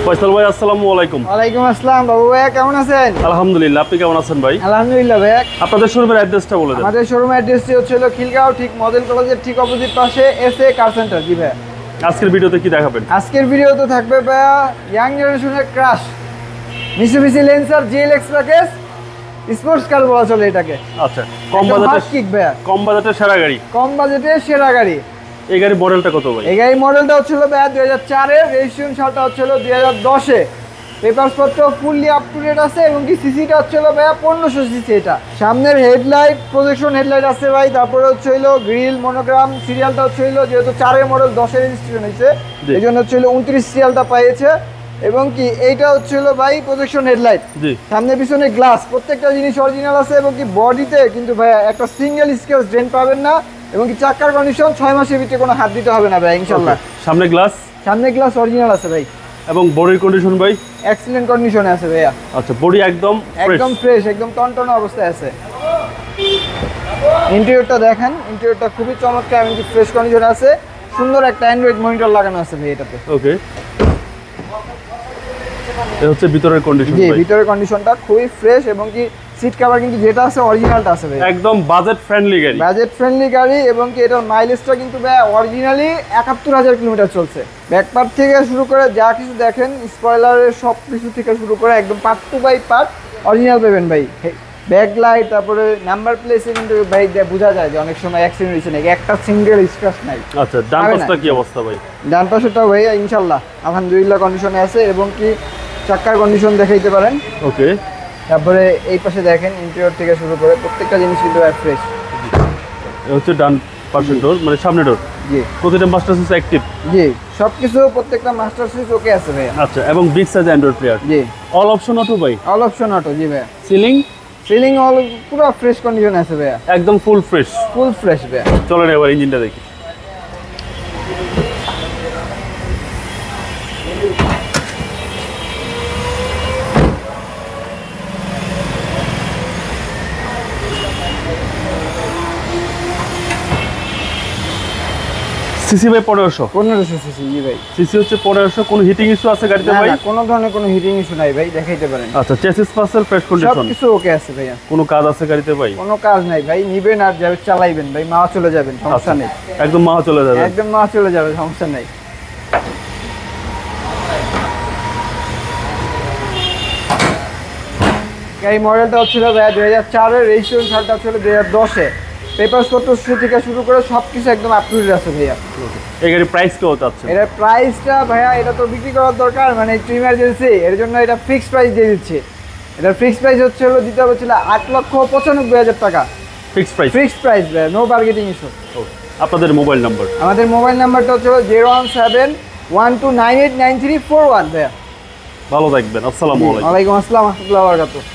ফয়সাল ভাই আসসালামু আলাইকুম। ওয়ালাইকুম আসসালাম বাবু ভাইয়া, কেমন আছেন? আলহামদুলিল্লাহ, আপনি কেমন আছেন ভাই? আলহামদুলিল্লাহ ভাইয়া। আপনাদের শোরুমের অ্যাড্রেসটা বলে দেন। আমাদের শোরুমের অ্যাড্রেসটি হচ্ছে খিলগাঁও, ঠিক মডেল কলেজের ঠিক অপোজিট পাশে এসএ কার সেন্টার। জি ভাইয়া, আজকের ভিডিওতে কি দেখাবেন? আজকের ভিডিওতে থাকবে ভাইয়া ইয়াং জেনারেশনের crush Mitsubishi Lancer GLX package, sports car বলা চলে এটাকে। আচ্ছা, কম বাজেটের সেরা গাড়ি। কম বাজেটে সেরা গাড়ি। এই গাড়ির মডেলটা কত ভাই? এই গাড়ির মডেলটা হচ্ছিল ভাইয়া 2004 এর, রেজিস্ট্রেশন সালটা হচ্ছিল 2010 এ। পেপারসপত্র ফুললি আপ টু ডেট আছে এবং কি সিসিটা হচ্ছিল ভাইয়া 1500 সিসি। এটা সামনের হেডলাইট, প্রজেকশন হেডলাইট আছে ভাই। তারপরে হচ্ছিল গ্রিল, মনোগ্রাম, সিরিয়ালটা হচ্ছিল যেহেতু 4 এর মডেল 10 এর রেজিস্ট্রেশন হয়েছে, এই জন্য হচ্ছিল 29 সিরিয়ালটা পাইছে। এবং কি এইটা হচ্ছিল ভাই প্রজেকশন হেডলাইট। সামনে পিছনে গ্লাস, প্রত্যেকটা জিনিস অরিজিনাল আছে। এবং কি বডিতে কিন্তু ভাইয়া একটা সিঙ্গেল স্কেচ ডেন্ট পাবেন না। এবং কি চাকার কন্ডিশন 6 মাসের ভিতরে কোনো হাত দিতে হবে না ভাই ইনশাআল্লাহ। সামনে গ্লাস অরিজিনাল আছে ভাই। এবং বডির কন্ডিশন ভাই এক্সিলেন্ট কন্ডিশনে আছে ভাইয়া। আচ্ছা, বডি একদম ফ্রেশ, একদম টনটনে অবস্থায় আছে। ইন্টেরিয়রটা দেখেন, ইন্টেরিয়রটা খুবই চমৎকার এবং ফ্রেশ কন্ডিশনে আছে। সুন্দর একটা অ্যান্ড্রয়েড মনিটর লাগানো আছে ভাই এটাতে। ওকে, এটা হচ্ছে ভিতরের কন্ডিশন। জি, ভিতরের কন্ডিশনটা খুবই ফ্রেশ এবং কি সিট কভার কিন্তু যেটা আছে অরিজিনালটা আছে ভাই। একদম বাজেট ফ্রেন্ডলি গাড়ি এবং কি এটার মাইলেজটা কিন্তু ভাই অরিজিনালি 71000 কিলোমিটার চলছে। ব্যাকপার্ট থেকে শুরু করে যা কিছু দেখেন, স্পয়লারের সব কিছু থেকে শুরু করে একদম part to by part original পাবেন ভাই। ব্যাকলাইট, তারপরে নাম্বার প্লেটে কিন্তু ভাই বোঝা যায় যে অনেক সময় অ্যাক্সিডেন্ট হয়েছে নাকি, একটা সিঙ্গেল স্ক্র্যাচ নাই। আচ্ছা, ডান পাশটা কি অবস্থা ভাই? ডান পাশেটাও ভাই ইনশাআল্লাহ আলহামদুলিল্লাহ কন্ডিশনে আছে। এবং কি চাকার কন্ডিশন দেখাইতে পারেন। ওকে, তারপরে এই পাশে দেখেন ইন্টেরিয়র থেকে শুরু করে প্রত্যেকটা জিনিস কিন্তু ফ্রেশ। এটা হচ্ছে ডান পাশের ডোর, মানে সামনে ডোর। জি, প্রতিটা মাস্টার সুইচ অ্যাক্টিভ। জি, সবকিছু প্রত্যেকটা মাস্টার সুইচ ওকে আছে ভাই। আচ্ছা, এবং বিগ সাইজ অ্যান্ড্রয়েড প্লেয়ার। জি, অল অপশন অটো ভাই। All option auto. জি ভাই, সিলিং অল পুরো ফ্রেশ কন্ডিশন আছে ভাই, একদম ফুল ফ্রেশ ভাই। চলেন এবার ইঞ্জিনটা দেখি। সিসি ভাই 1500 সিসি। জি ভাই, সিসি হচ্ছে 1500। কোনো হিটিং ইস্যু আছে গাড়িতে ভাই? না, কোনো ধরনের কোনো হিটিং ইস্যু নাই ভাই, দেখাইতে পারেন। আচ্ছা, চেসিস পার্সেল ফ্রেশ কন্ডিশন, সবকিছু ওকে আছে ভাইয়া। কোনো কাজ আছে গাড়িতে ভাই? কোনো কাজ নাই ভাই, নিবেন আর যাবে চালাইবেন ভাই, মাওয়া চলে যাবেন, সমস্যা নেই। একদম মাওয়া চলে যাবে, সমস্যা নেই। এই মডেলটা হচ্ছিল ভাইয়া 2004 এর, রেজিস্ট্রেশন সালটা হচ্ছিল 2010 এ। পেপারসপত্র থেকে শুরু করে সবকিছু একদম আপ টু ডেট আছে ভাইয়া। এই গাড়ির প্রাইস কত আছে? এটার প্রাইসটা ভাইয়া, এটা তো বিক্রি করার দরকার, মানে একটু ইমার্জেন্সি, এর জন্য এটা ফিক্সড প্রাইস দিয়ে দিচ্ছি। এটার ফিক্সড প্রাইস দিতে হচ্ছিল 8,95,000 টাকা। ফিক্সড প্রাইস ভাইয়া, নো বার্গেনিং ইস্যু। আপনাদের মোবাইল নাম্বার? আমাদের মোবাইল নাম্বারটা হচ্ছে 01712989341 ভাইয়া। ভালো থাকবেন। আসসালামু আলাইকুম। ওয়ালাইকুম আসসালাম ওয়া রাহমাতুল্লাহি ওয়া বারাকাতুহু।